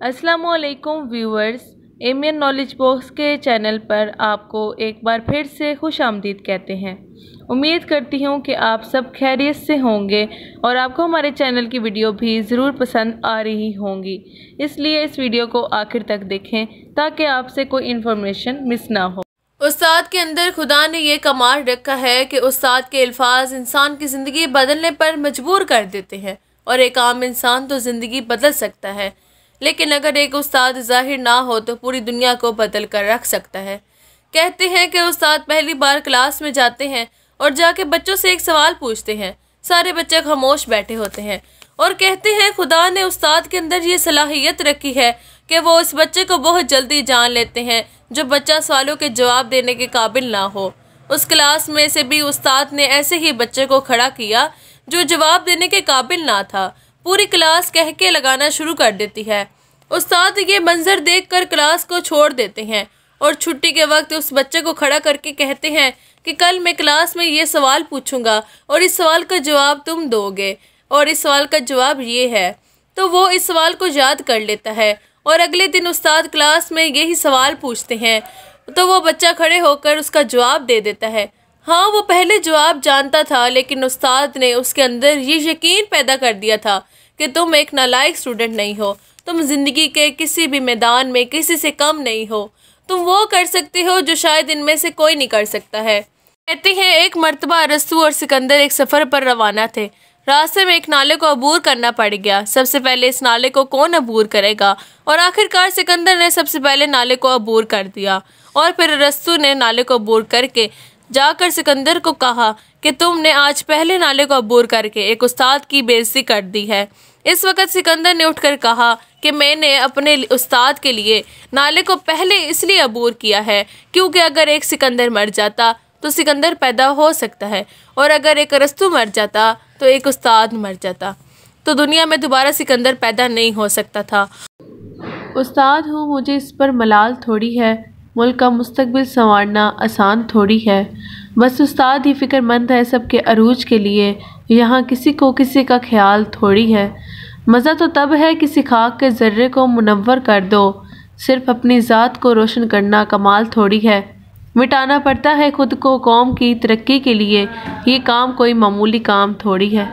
अस्सलाम वालेकुम viewers, एमियन knowledge box के चैनल पर आपको एक बार फिर से खुश आमदीद कहते हैं। उम्मीद करती हूँ कि आप सब खैरियत से होंगे और आपको हमारे चैनल की वीडियो भी ज़रूर पसंद आ रही होंगी, इसलिए इस वीडियो को आखिर तक देखें ताकि आपसे कोई इन्फॉर्मेशन मिस ना हो। उस्ताद के अंदर खुदा ने ये कमाल रखा है कि उस्ताद के अल्फाज इंसान की ज़िंदगी बदलने पर मजबूर कर देते हैं। और एक आम इंसान तो ज़िंदगी बदल सकता है, लेकिन अगर एक उस्ताद ज़ाहिर ना हो तो पूरी दुनिया को बदल कर रख सकता है। कहते हैं कि उस्ताद पहली बार क्लास में जाते हैं और जाके बच्चों से एक सवाल पूछते हैं। सारे बच्चे खामोश बैठे होते हैं और कहते हैं खुदा ने उस्ताद के अंदर ये सलाहियत रखी है कि वो उस बच्चे को बहुत जल्दी जान लेते हैं जो बच्चा सवालों के जवाब देने के काबिल ना हो। उस क्लास में से भी उस्ताद ने ऐसे ही बच्चे को खड़ा किया जो जवाब देने के काबिल ना था। पूरी क्लास कह के लगाना शुरू कर देती है। उस्ताद ये मंजर देखकर क्लास को छोड़ देते हैं और छुट्टी के वक्त उस बच्चे को खड़ा करके कहते हैं कि कल मैं क्लास में ये सवाल पूछूंगा और इस सवाल का जवाब तुम दोगे और इस सवाल का जवाब ये है। तो वो इस सवाल को याद कर लेता है और अगले दिन उस्ताद क्लास में यही सवाल पूछते हैं तो वो बच्चा खड़े होकर उसका जवाब दे देता है। हाँ, वो पहले जवाब जानता था, लेकिन उस्ताद ने उसके अंदर ये यकीन पैदा कर दिया था कि तुम एक नालायक स्टूडेंट नहीं हो, तुम ज़िंदगी के किसी भी मैदान में किसी से कम नहीं हो, तुम वो कर सकते हो जो शायद इनमें से कोई नहीं कर सकता है। कहते हैं एक मर्तबा अरस्तू और सिकंदर एक सफ़र पर रवाना थे। रास्ते में एक नाले को अबूर करना पड़ गया। सबसे पहले इस नाले को कौन अबूर करेगा, और आखिरकार सिकंदर ने सबसे पहले नाले को अबूर कर दिया और फिर अरस्तू ने नाले को अबूर करके जाकर सिकंदर को कहा कि तुमने आज पहले नाले को अबूर करके एक उस्ताद की बेइज्जती कर दी है। इस वक्त सिकंदर ने उठकर कहा कि मैंने अपने उस्ताद के लिए नाले को पहले इसलिए अबूर किया है क्योंकि अगर एक सिकंदर मर जाता तो सिकंदर पैदा हो सकता है, और अगर एक अरस्तू मर जाता तो एक उस्ताद मर जाता, तो दुनिया में दोबारा सिकंदर पैदा नहीं हो सकता था। उस्ताद हूँ, मुझे इस पर मलाल थोड़ी है, मुल्क का मुस्तकबिल संवारना आसान थोड़ी है। बस उस्ताद ही फ़िक्रमंद है सबके अरूज के लिए, यहाँ किसी को किसी का ख्याल थोड़ी है। मज़ा तो तब है किसी खाक के ज़र्रे को मुनव्वर कर दो, सिर्फ़ अपनी ज़ात को रोशन करना कमाल थोड़ी है। मिटाना पड़ता है खुद को कौम की तरक्की के लिए, ये काम कोई मामूली काम थोड़ी है।